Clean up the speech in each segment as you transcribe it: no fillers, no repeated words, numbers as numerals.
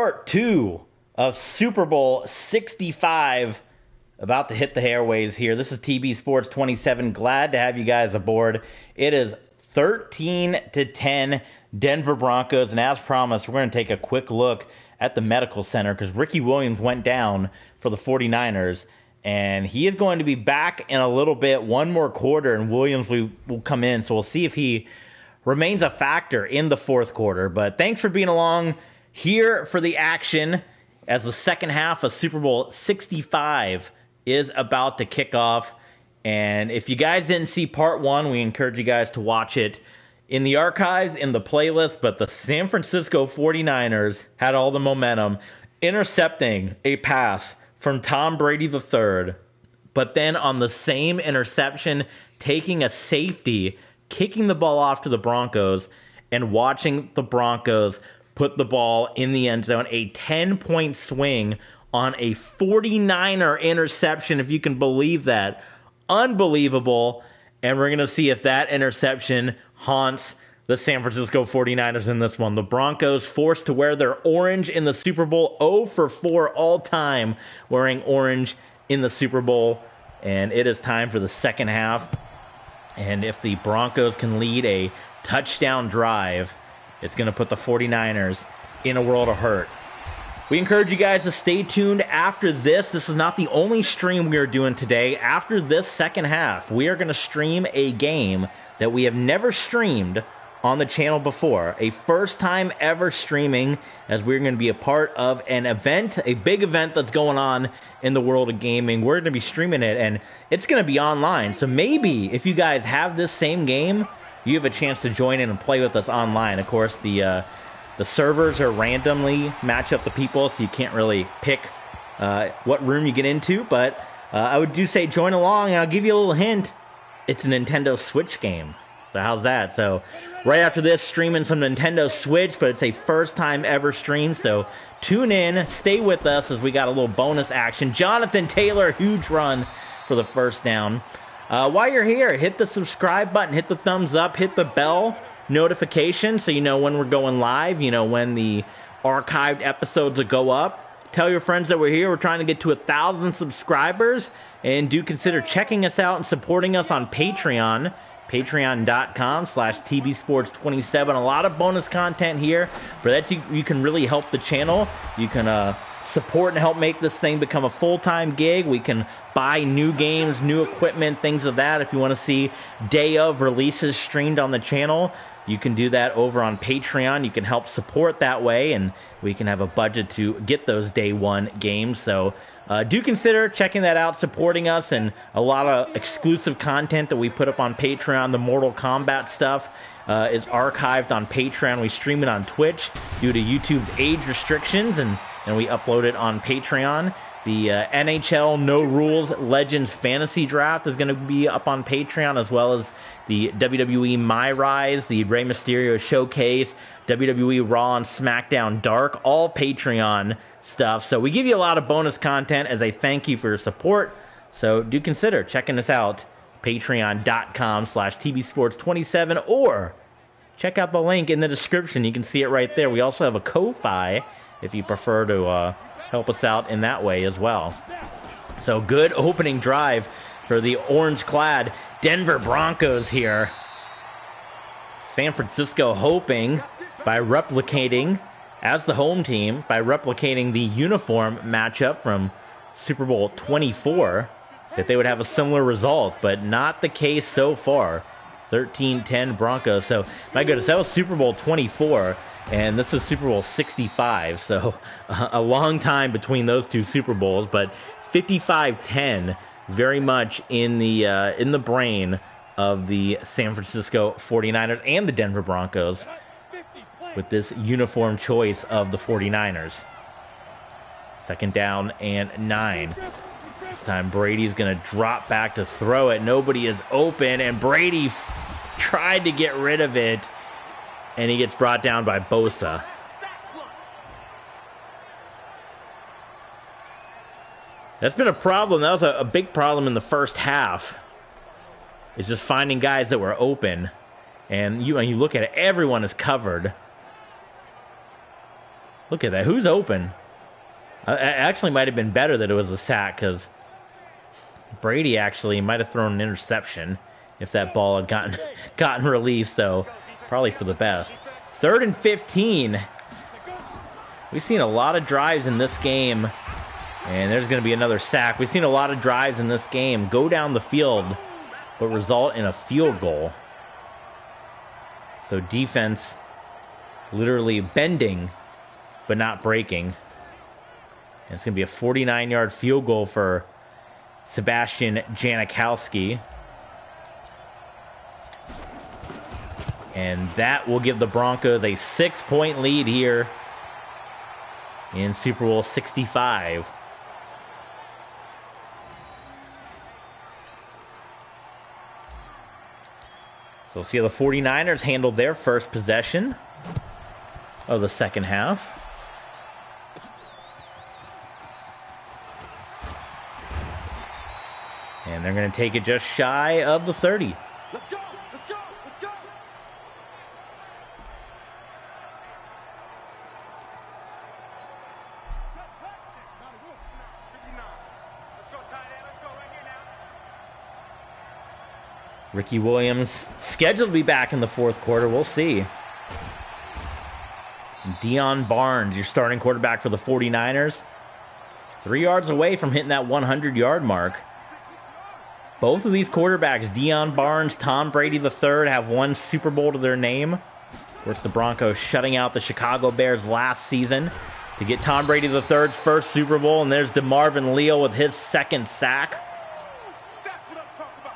part 2 of Super Bowl 65 about to hit the airwaves here. This is TB Sports 27. Glad to have you guys aboard. It is 13-10 Denver Broncos, and as promised, we're going to take a quick look at the medical center because Ricky Williams went down for the 49ers, and he is going to be back in a little bit, one more quarter, and Williams will come in, so we'll see if he remains a factor in the fourth quarter. But thanks for being along here for the action as the second half of Super Bowl 65 is about to kick off. And if you guys didn't see part 1, we encourage you guys to watch it in the archives, in the playlist. But the San Francisco 49ers had all the momentum, intercepting a pass from Tom Brady III, but then on the same interception, taking a safety, kicking the ball off to the Broncos, and watching the Broncos put the ball in the end zone. A 10-point swing on a 49er interception, if you can believe that. Unbelievable. And we're going to see if that interception haunts the San Francisco 49ers in this one. The Broncos forced to wear their orange in the Super Bowl. 0 for 4 all time wearing orange in the Super Bowl. And it is time for the second half. And if the Broncos can lead a touchdown drive, it's going to put the 49ers in a world of hurt. We encourage you guys to stay tuned after this. This is not the only stream we are doing today. After this second half, we are going to stream a game that we have never streamed on the channel before. A first time ever streaming, as we're going to be a part of an event, a big event that's going on in the world of gaming. We're going to be streaming it, and it's going to be online. So maybe if you guys have this same game, you have a chance to join in and play with us online. Of course, the servers are randomly match up the people, so you can't really pick what room you get into. But I would do say join along, and I'll give you a little hint. It's a Nintendo Switch game. So how's that? So right after this, streaming some Nintendo Switch, but it's a first time ever stream. So tune in, stay with us as we got a little bonus action. Jonathan Taylor, huge run for the first down. While you're here, hit the subscribe button, hit the thumbs up, hit the bell notification so you know when we're going live, you know when the archived episodes will go up. Tell your friends that we're here. We're trying to get to 1,000 subscribers, and do consider checking us out and supporting us on Patreon. Patreon.com/TBSports27. A lot of bonus content here. For that, you can really help the channel. You can support and help make this thing become a full-time gig. We can buy new games, new equipment, things of that. If you want to see day of releases streamed on the channel, you can do that over on Patreon. You can help support that way, and we can have a budget to get those day one games. So do consider checking that out, supporting us, and a lot of exclusive content that we put up on Patreon. The Mortal Kombat stuff is archived on Patreon. We stream it on Twitch due to YouTube's age restrictions, and we upload it on Patreon. The NHL No Rules Legends Fantasy Draft is going to be up on Patreon, as well as the WWE My Rise, the Rey Mysterio Showcase, WWE Raw and SmackDown Dark, all Patreon stuff. So we give you a lot of bonus content as a thank you for your support. So do consider checking us out, patreon.com/TBSports27, or check out the link in the description. You can see it right there. We also have a Ko-Fi if you prefer to help us out in that way as well. So good opening drive for the orange-clad Denver Broncos here. San Francisco hoping by replicating, as the home team, by replicating the uniform matchup from Super Bowl 24, that they would have a similar result, but not the case so far. 13-10 Broncos. So, my goodness, that was Super Bowl 24. And this is Super Bowl 65, so a long time between those two Super Bowls, but 55-10, very much in the brain of the San Francisco 49ers and the Denver Broncos with this uniform choice of the 49ers. Second down and 9. This time Brady's going to drop back to throw it. Nobody is open, and Brady tried to get rid of it. And he gets brought down by Bosa. That's been a problem. That was a big problem in the first half. It's just finding guys that were open. And you look at it, everyone is covered. Look at that. Who's open? It actually might have been better that it was a sack because Brady actually might have thrown an interception if that ball had gotten released. So probably for the best. 3rd and 15. We've seen a lot of drives in this game. And there's going to be another sack. We've seen a lot of drives in this game go down the field, but result in a field goal. So defense literally bending, but not breaking. And it's going to be a 49-yard field goal for Sebastian Janikowski. And that will give the Broncos a 6-point lead here in Super Bowl 65. So we'll see how the 49ers handled their first possession of the second half. And they're going to take it just shy of the 30. Let's go! Let's go! Let's go! Ricky Williams scheduled to be back in the fourth quarter. We'll see. Deion Barnes, your starting quarterback for the 49ers. 3 yards away from hitting that 100-yard mark. Both of these quarterbacks, Deion Barnes, Tom Brady III, have won Super Bowl to their name. Of course, the Broncos shutting out the Chicago Bears last season to get Tom Brady III's first Super Bowl. And there's DeMarvin Leal with his second sack.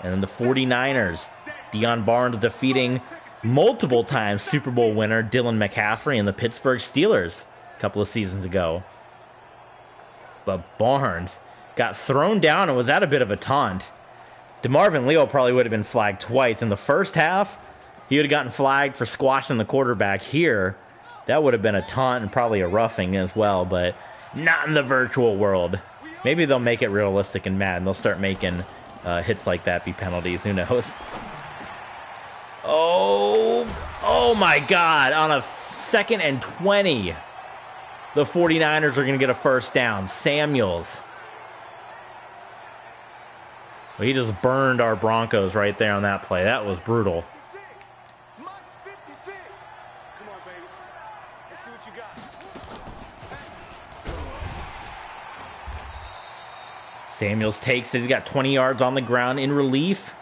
And then the 49ers, Deion Barnes defeating multiple times Super Bowl winner Dylan McCaffrey and the Pittsburgh Steelers a couple of seasons ago. But Barnes got thrown down and was at a bit of a taunt. DeMarvin Leal probably would have been flagged twice. In the first half, he would have gotten flagged for squashing the quarterback. Here, that would have been a taunt and probably a roughing as well, but not in the virtual world. Maybe they'll make it realistic in Madden. They'll start making hits like that be penalties. Who knows? Oh my God. On a 2nd and 20, the 49ers are going to get a first down. Samuels. Well, he just burned our Broncos right there on that play. That was brutal. Samuels takes it. He's got 20 yards on the ground in relief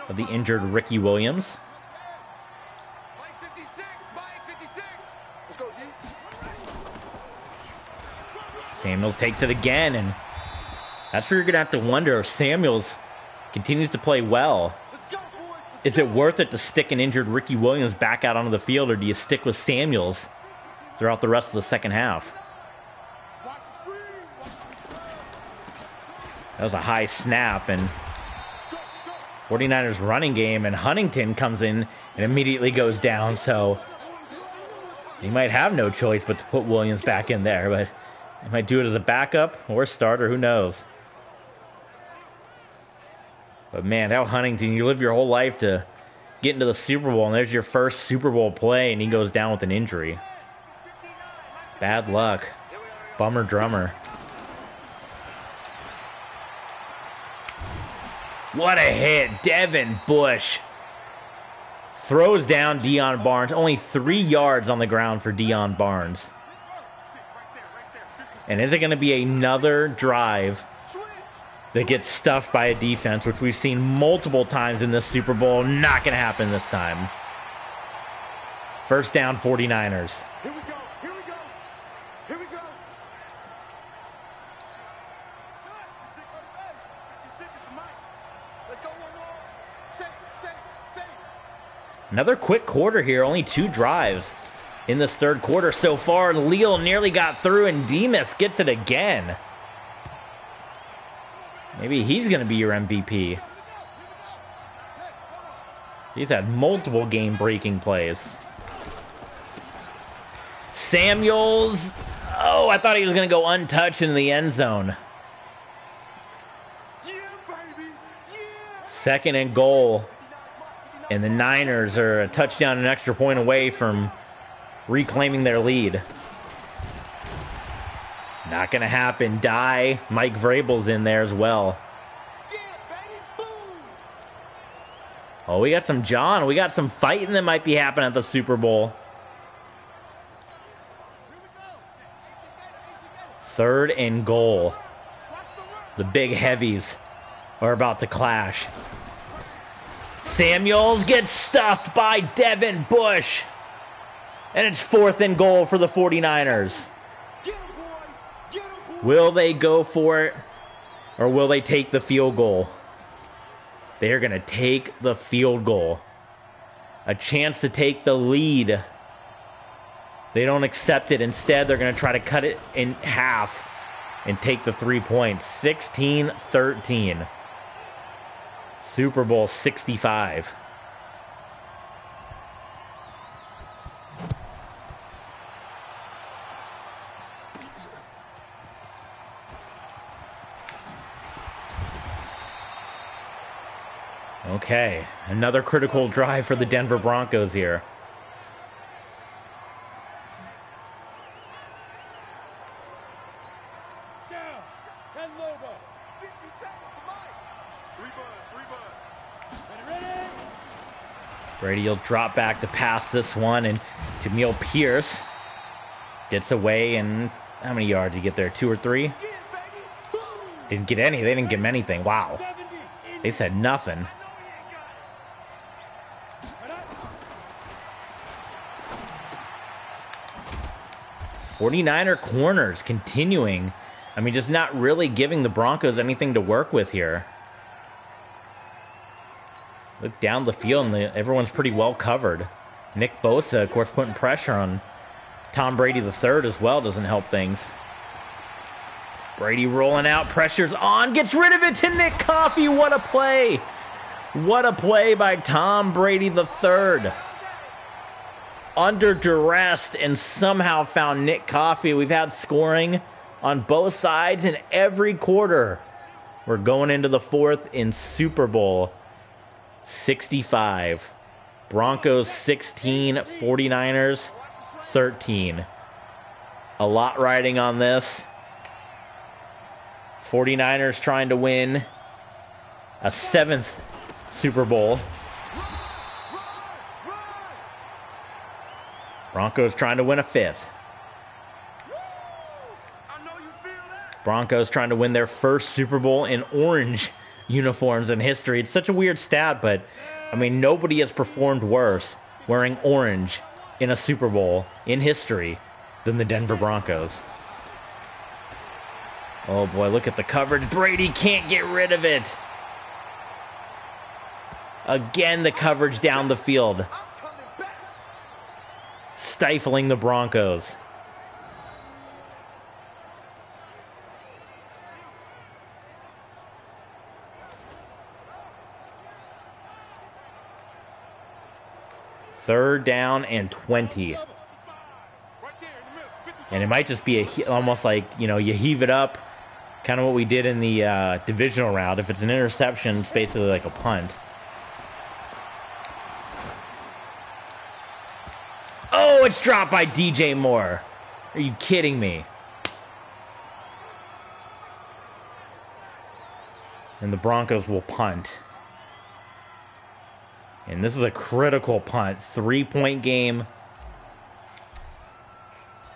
of the injured Ricky Williams. Samuels takes it again, and that's where you're going to have to wonder if Samuels continues to play well. Is it worth it to stick an injured Ricky Williams back out onto the field, or do you stick with Samuels throughout the rest of the second half? That was a high snap, and 49ers running game, and Huntington comes in and immediately goes down, so he might have no choice but to put Williams back in there, but he might do it as a backup or starter, who knows. But man, how Huntington, you live your whole life to get into the Super Bowl, and there's your first Super Bowl play, and he goes down with an injury. Bad luck. Bummer drummer. What a hit. Devin Bush throws down Deion Barnes. Only 3 yards on the ground for Deion Barnes. And is it going to be another drive that gets stuffed by a defense, which we've seen multiple times in this Super Bowl? Not going to happen this time. First down, 49ers. Here we go. Here we go. Here we go. Let's go one more. Say. Another quick quarter here. Only 2 drives in this third quarter so far. Leal nearly got through, and Demas gets it again. Maybe he's going to be your MVP. He's had multiple game-breaking plays. Samuels. Oh, I thought he was going to go untouched in the end zone. Yeah, baby. Yeah. 2nd and goal. And the Niners are a touchdown and an extra point away from reclaiming their lead. Not going to happen. Mike Vrabel's in there as well. Yeah, baby. Boom. Oh, we got some John. We got some fighting that might be happening at the Super Bowl. Here we go. 3rd and goal. Watch the run. The big heavies are about to clash. Samuels gets stuffed by Devin Bush. And it's 4th and goal for the 49ers. Get him, boy. Get him, boy. Will they go for it? Or will they take the field goal? They're going to take the field goal. A chance to take the lead. They don't accept it. Instead, they're going to try to cut it in half and take the 3 points. 16-13. Super Bowl 65. Okay, another critical drive for the Denver Broncos here. Down. 10 over. 50 seconds to Mike. 3 buds. Ready? Brady will drop back to pass this one, and Jamil Pierce gets away. And how many yards did he get there? 2 or 3? Yeah, baby. Boom. Didn't get any. They didn't give him anything. Wow. 70. They said nothing. No, he ain't got it. 49er corners continuing. I mean, just not really giving the Broncos anything to work with here. Look down the field, and everyone's pretty well covered. Nick Bosa, of course, putting pressure on Tom Brady III as well. Doesn't help things. Brady rolling out, pressure's on, gets rid of it to Nick Coffey. What a play. What a play by Tom Brady III. Under duress and somehow found Nick Coffey. We've had scoring on both sides in every quarter. We're going into the 4th in Super Bowl 65. Broncos 16, 49ers 13. A lot riding on this. 49ers trying to win a 7th Super Bowl. Broncos trying to win a 5th. I know you feel that. Broncos trying to win their first Super Bowl in orange uniforms in history. It's such a weird stat, but I mean, nobody has performed worse wearing orange in a Super Bowl in history than the Denver Broncos. Oh boy, look at the coverage. Brady can't get rid of it. Again, the coverage down the field, I'm coming back. stifling the Broncos. Third down and 20. Right there in the middle. 50. And it might just be almost like, you know, you heave it up, kind of what we did in the divisional round. If it's an interception, it's basically like a punt. Oh, it's dropped by DJ Moore. Are you kidding me? And the Broncos will punt. And this is a critical punt. 3-point game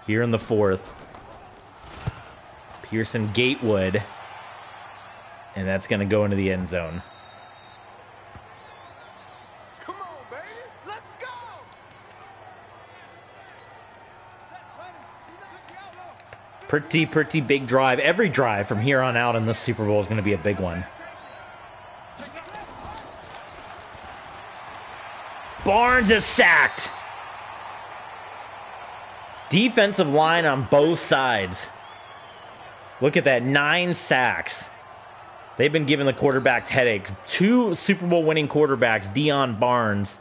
here in the 4th. Pearson Gatewood. And that's going to go into the end zone. Come on, baby. Let's go. Pretty big drive. Every drive from here on out in this Super Bowl is going to be a big one. Barnes is sacked. Defensive line on both sides. Look at that, 9 sacks. They've been giving the quarterbacks headaches. 2 Super Bowl winning quarterbacks, Deion Barnes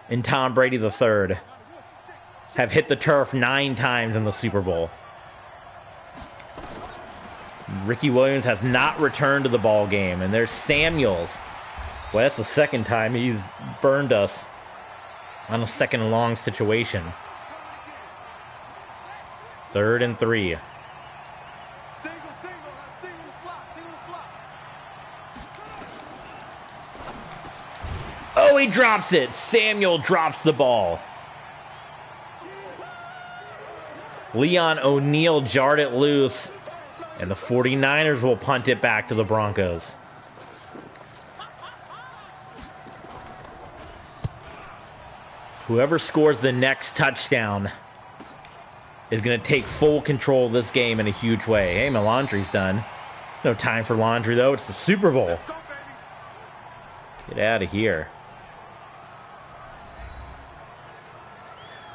and Tom Brady III, have hit the turf 9 times in the Super Bowl. Ricky Williams has not returned to the ball game, and there's Samuels. Well, that's the second time he's burned us on a 2nd and long situation. 3rd and 3. Oh, he drops it. Samuel drops the ball. Leon O'Neal jarred it loose, and the 49ers will punt it back to the Broncos. Whoever scores the next touchdown is going to take full control of this game in a huge way. Hey, my laundry's done. No time for laundry, though. It's the Super Bowl. Get out of here.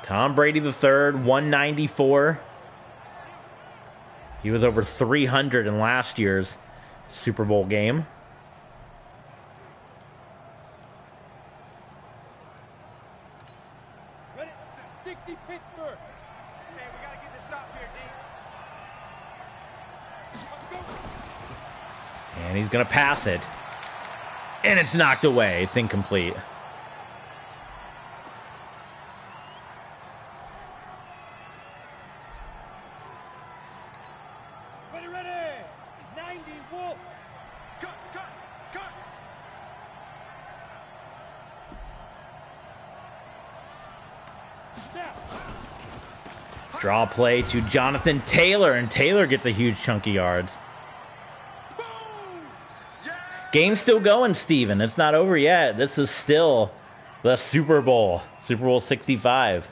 Tom Brady III, 194. He was over 300 in last year's Super Bowl game. Ready? 60 Pittsburgh. Hey, we gotta get this stop here, D. Let's go. And he's going to pass it. And it's knocked away. It's incomplete. Ready. It's 90, Wolf. Cut. Snap. Draw play to Jonathan Taylor, and Taylor gets a huge chunk of yards. Boom! Yeah! Game's still going, Steven. It's not over yet. This is still the Super Bowl. Super Bowl 65.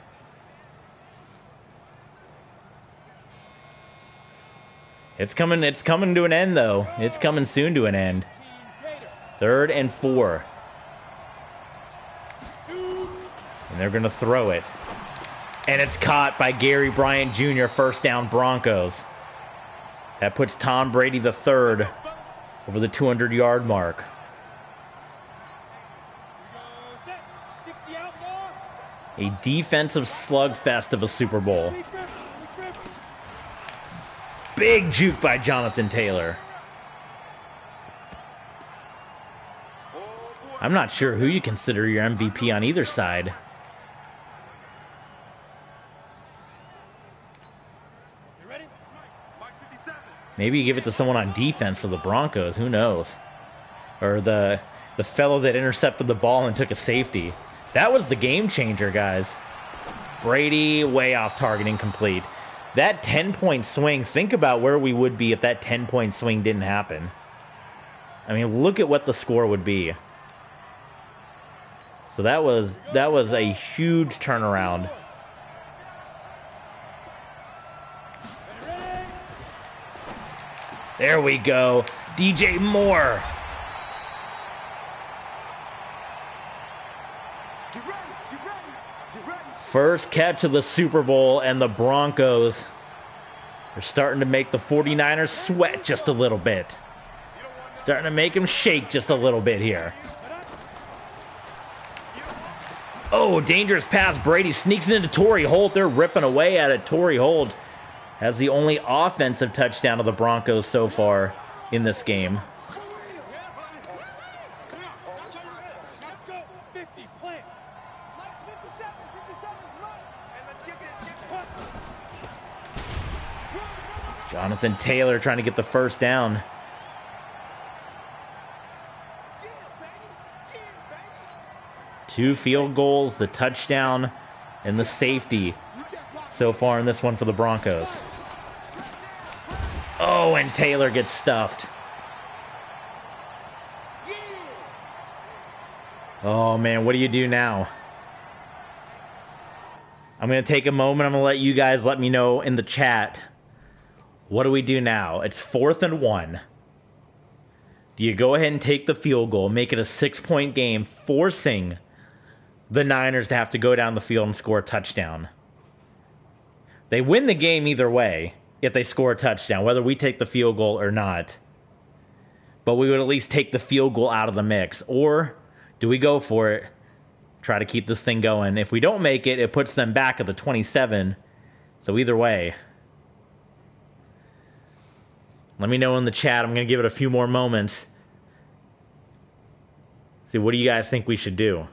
It's coming to an end, though. It's coming soon to an end. 3rd and 4. And they're going to throw it. And it's caught by Gary Bryant Jr., first down Broncos. That puts Tom Brady III over the 200-yard mark. A defensive slugfest of a Super Bowl. Big juke by Jonathan Taylor. I'm not sure who you consider your MVP on either side. Maybe you give it to someone on defense for the Broncos. Who knows? Or the fellow that intercepted the ball and took a safety. That was the game changer, guys. Brady way off target, incomplete. That 10-point swing, think about where we would be if that 10-point swing didn't happen. I mean, look at what the score would be. So that was a huge turnaround. There we go. DJ Moore. First catch of the Super Bowl, and the Broncos are starting to make the 49ers sweat just a little bit. Starting to make them shake just a little bit here. Oh, dangerous pass. Brady sneaks it into Torrey Holt. They're ripping away at it. Torrey Holt has the only offensive touchdown of the Broncos so far in this game. Jonathan Taylor trying to get the first down. Two field goals, the touchdown, and the safety so far in this one for the Broncos. Oh, and Taylor gets stuffed. Oh, man, what do you do now? I'm going to take a moment. I'm going to let you guys let me know in the chat. What do we do now? It's 4th and 1. Do you go ahead and take the field goal, make it a 6-point game, forcing the Niners to have to go down the field and score a touchdown? They win the game either way if they score a touchdown, whether we take the field goal or not. But we would at least take the field goal out of the mix. Or do we go for it, try to keep this thing going? If we don't make it, it puts them back at the 27. So either way. Let me know in the chat. I'm going to give it a few more moments. See, what do you guys think we should do?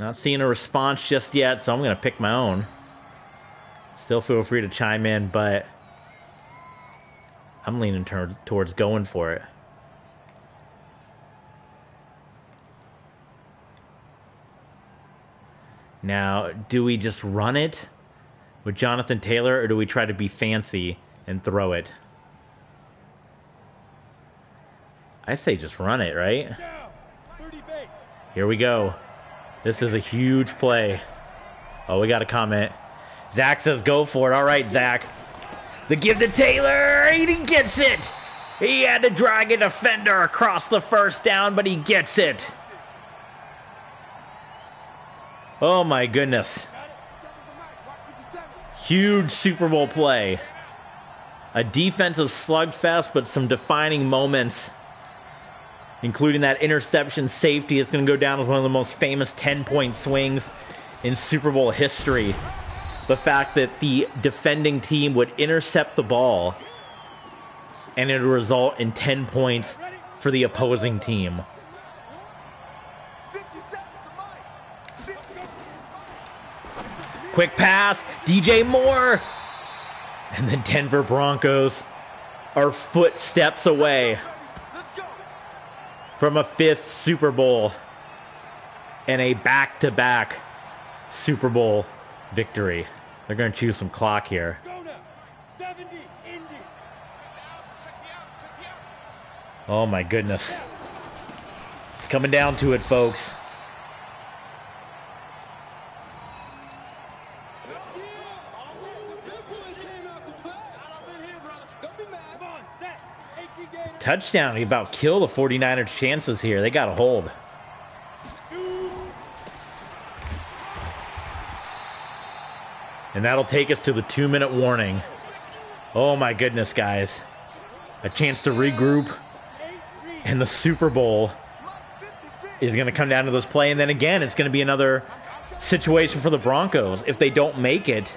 Not seeing a response just yet, so I'm going to pick my own. Still feel free to chime in, but I'm leaning towards going for it. Now, do we just run it with Jonathan Taylor, or do we try to be fancy and throw it? I say just run it, right? Here we go. This is a huge play. Oh, we got a comment. Zach says go for it. All right, Zach. The give to Taylor. He gets it. He had to drag a defender across the first down, but he gets it. Oh, my goodness. Huge Super Bowl play. A defensive slugfest, but some defining moments, including that interception safety. It's going to go down as one of the most famous 10-point swings in Super Bowl history. The fact that the defending team would intercept the ball and it would result in 10 points for the opposing team. Quick pass, DJ Moore. And the Denver Broncos are footsteps away from a 5th Super Bowl and a back-to-back Super Bowl victory. They're going to choose some clock here. Oh my goodness. It's coming down to it, folks. Touchdown. He about killed the 49ers' chances here. They got a hold. And that'll take us to the 2-minute warning. Oh my goodness, guys. A chance to regroup. And the Super Bowl is going to come down to this play. And then again, it's going to be another situation for the Broncos. If they don't make it,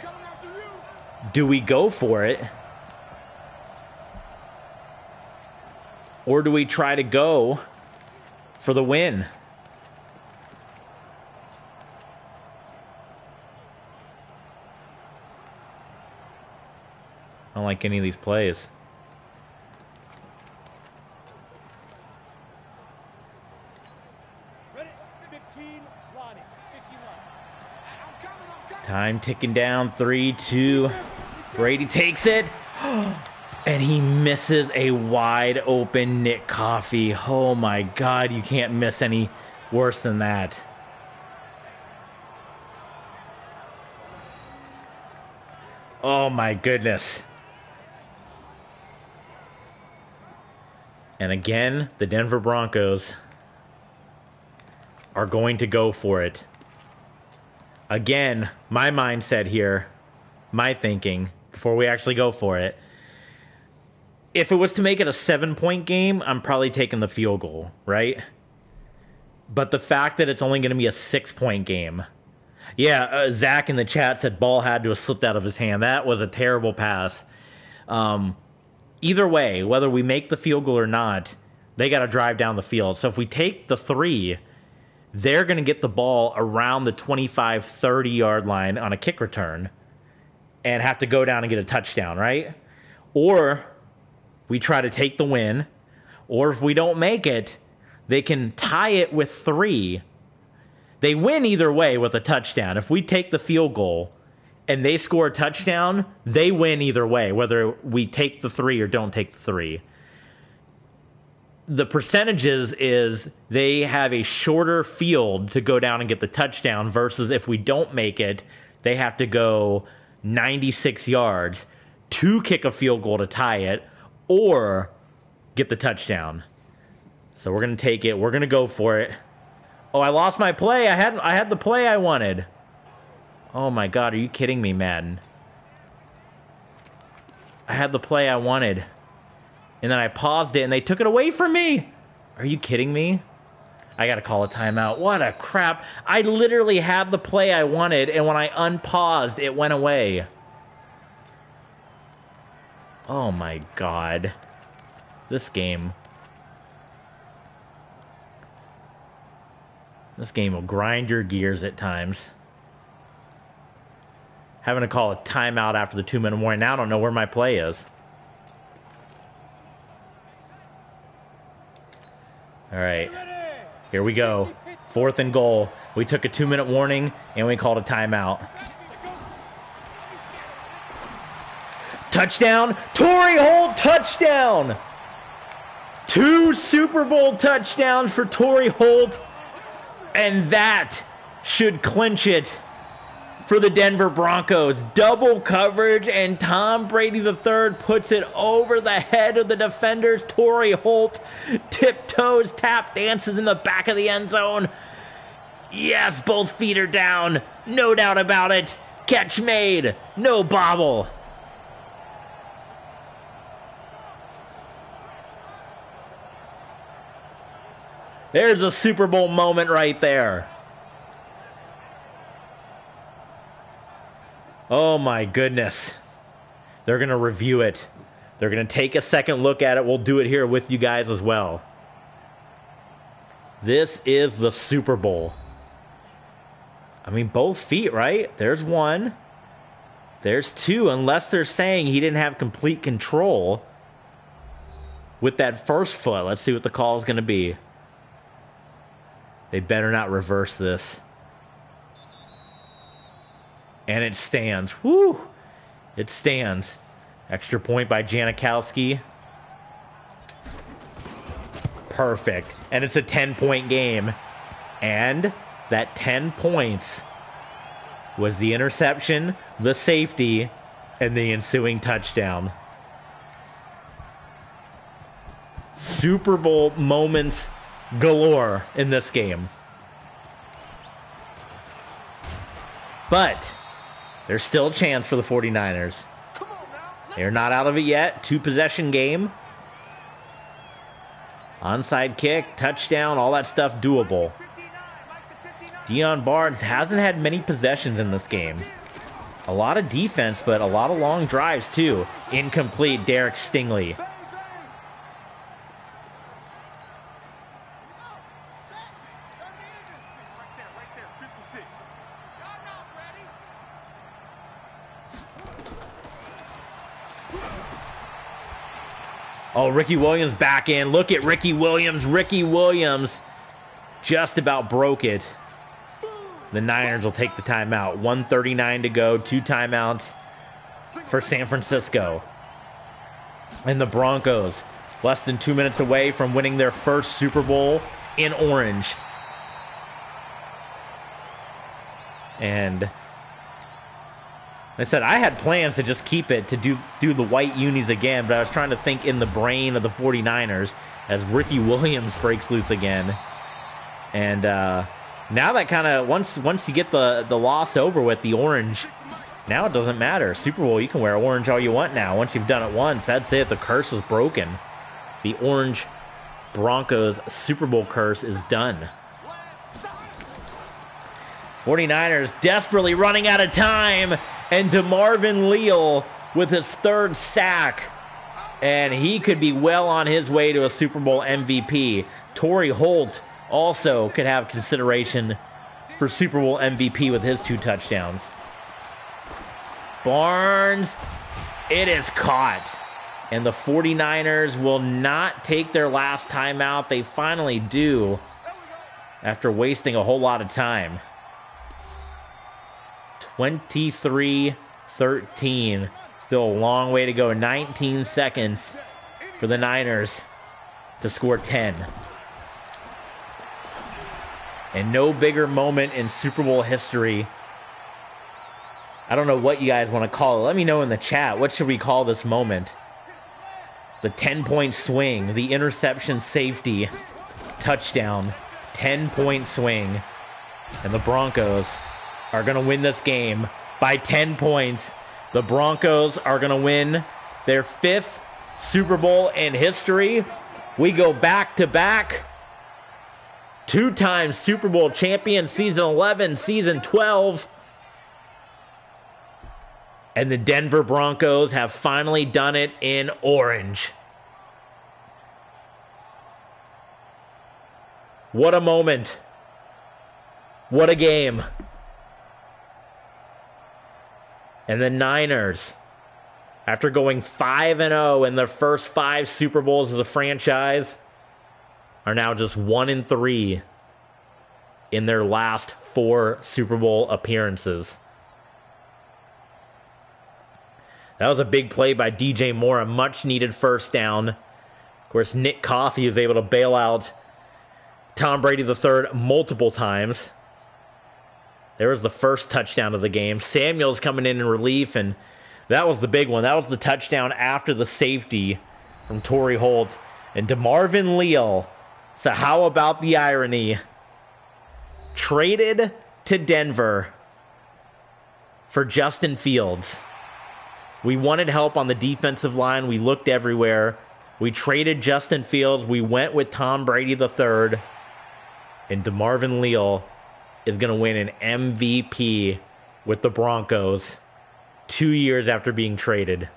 do we go for it? Or do we try to go for the win? I don't like any of these plays. Time ticking down. 3, 2. Brady takes it. And he misses a wide open Nick Coffey. Oh my God, you can't miss any worse than that. Oh my goodness. And again, the Denver Broncos are going to go for it. Again, my mindset here, my thinking, before we actually go for it, if it was to make it a 7-point game, I'm probably taking the field goal, right? But the fact that it's only going to be a 6-point game. Yeah, Zach in the chat said ball had to have slipped out of his hand. That was a terrible pass. Either way, whether we make the field goal or not, they got to drive down the field. So if we take the 3, they're going to get the ball around the 25, 30-yard line on a kick return and have to go down and get a touchdown, right? Or we try to take the win, or if we don't make it, they can tie it with 3. They win either way with a touchdown. If we take the field goal and they score a touchdown, they win either way, whether we take the 3 or don't take the 3. The percentages is they have a shorter field to go down and get the touchdown versus if we don't make it, they have to go 96 yards to kick a field goal to tie it or get the touchdown. So we're going to take it. We're going to go for it. Oh, I lost my play. I had the play I wanted. Oh my God, are you kidding me, Madden? I had the play I wanted. And then I paused it and they took it away from me. Are you kidding me? I got to call a timeout. What a crap. I literally had the play I wanted, and when I unpaused, it went away. Oh my God. This game will grind your gears at times. Having to call a timeout after the 2-minute warning. Now I don't know where my play is. All right. Here we go. 4th and goal. We took a 2-minute warning, and we called a timeout. Touchdown. Torrey Holt, touchdown. 2 Super Bowl touchdowns for Torrey Holt. And that should clinch it for the Denver Broncos. Double coverage, and Tom Brady III puts it over the head of the defenders. Torrey Holt tiptoes, tap dances in the back of the end zone. Yes, both feet are down. No doubt about it. Catch made. No bobble. There's a Super Bowl moment right there. Oh my goodness. They're going to review it. They're going to take a second look at it. We'll do it here with you guys as well. This is the Super Bowl. I mean, both feet, right? There's 1. There's 2, unless they're saying he didn't have complete control with that first foot. Let's see what the call is going to be. They better not reverse this. And it stands. Woo! It stands. Extra point by Janikowski. Perfect. And it's a 10-point game. And that 10 points was the interception, the safety, and the ensuing touchdown. Super Bowl moments galore in this game. But there's still a chance for the 49ers. They're not out of it yet. 2-possession game. Onside kick, touchdown, all that stuff doable. Deion Barnes hasn't had many possessions in this game. A lot of defense, but a lot of long drives too. Incomplete, Derek Stingley. Oh, Ricky Williams back in. Look at Ricky Williams. Ricky Williams just about broke it. The Niners will take the timeout. 1:39 to go. 2 timeouts for San Francisco. And the Broncos, less than 2 minutes away from winning their first Super Bowl in orange. And I said I had plans to just keep it, to do the white unis again, but I was trying to think in the brain of the 49ers as Ricky Williams breaks loose again. And now that kind of, once you get the loss over with, the orange, now it doesn't matter. Super Bowl, you can wear orange all you want now. Once you've done it once, that's it. The curse is broken. The orange Broncos Super Bowl curse is done. 49ers desperately running out of time. And DeMarvin Leal with his 3rd sack. And he could be well on his way to a Super Bowl MVP. Torrey Holt also could have consideration for Super Bowl MVP with his 2 touchdowns. Barnes, it is caught. And the 49ers will not take their last timeout. They finally do, after wasting a whole lot of time. 23-13. Still a long way to go. 19 seconds for the Niners to score 10. And no bigger moment in Super Bowl history. I don't know what you guys want to call it. Let me know in the chat. What should we call this moment? The 10-point swing. The interception, safety, touchdown. 10-point swing. And the Broncos are going to win this game by 10 points. The Broncos are going to win their 5th Super Bowl in history. We go back to back. 2-time Super Bowl champion, season 11, season 12. And the Denver Broncos have finally done it in orange. What a moment. What a game. And the Niners, after going 5-0 in their first 5 Super Bowls as a franchise, are now just 1-3 in their last 4 Super Bowl appearances. That was a big play by DJ Moore, a much-needed first down. Of course, Nick Coffey is able to bail out Tom Brady III multiple times. There was the first touchdown of the game. Samuel's coming in relief, and that was the big one. That was the touchdown after the safety from Torrey Holt and DeMarvin Leal. So how about the irony? Traded to Denver for Justin Fields. We wanted help on the defensive line. We looked everywhere. We traded Justin Fields. We went with Tom Brady III. And DeMarvin Leal is going to win an MVP with the Broncos 2 years after being traded.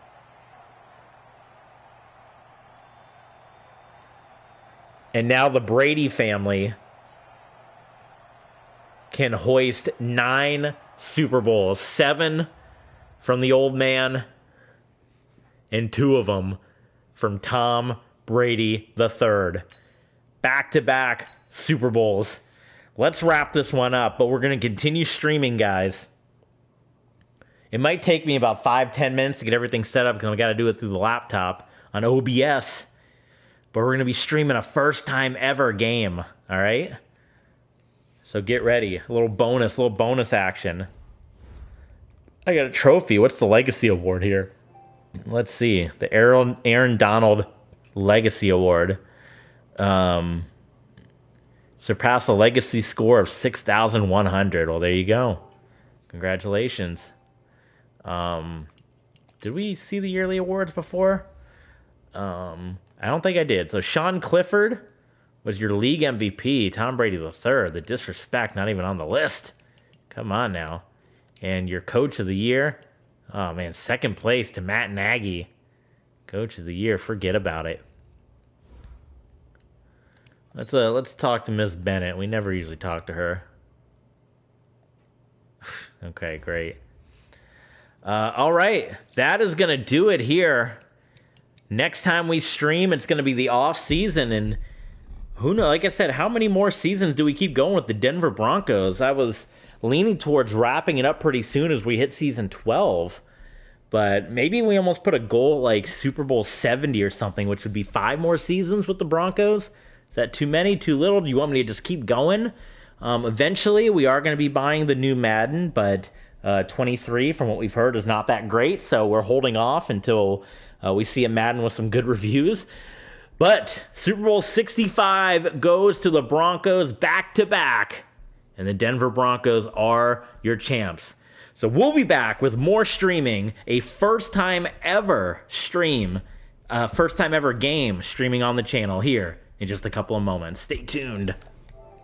And now the Brady family can hoist 9 Super Bowls, 7 from the old man, and 2 of them from Tom Brady III. Back-to-back Super Bowls. Let's wrap this one up, but we're going to continue streaming, guys. It might take me about 5-10 minutes to get everything set up because I got to do it through the laptop on OBS. But we're going to be streaming a first-time ever game, all right? So get ready. A little bonus action. I got a trophy. What's the Legacy Award here? Let's see. The Aaron Donald Legacy Award. Surpassed a legacy score of 6,100. Well, there you go. Congratulations. Did we see the yearly awards before? I don't think I did. So Sean Clifford was your league MVP. Tom Brady III. The disrespect, not even on the list. Come on now. And your coach of the year. Oh, man. Second place to Matt Nagy. Coach of the year. Forget about it. Let's talk to Miss Bennett. We never usually talk to her. Okay, great. All right. That is going to do it here. Next time we stream, it's going to be the off season, and who knows? Like I said, how many more seasons do we keep going with the Denver Broncos? I was leaning towards wrapping it up pretty soon as we hit season 12, but maybe we almost put a goal like Super Bowl 70 or something, which would be 5 more seasons with the Broncos. Is that too many, too little? Do you want me to just keep going? Eventually, we are going to be buying the new Madden, but 23, from what we've heard, is not that great, so we're holding off until we see a Madden with some good reviews. But Super Bowl 65 goes to the Broncos back-to-back, and the Denver Broncos are your champs. So we'll be back with more streaming, a first-time ever stream, first-time ever game streaming on the channel here in just a couple of moments. Stay tuned.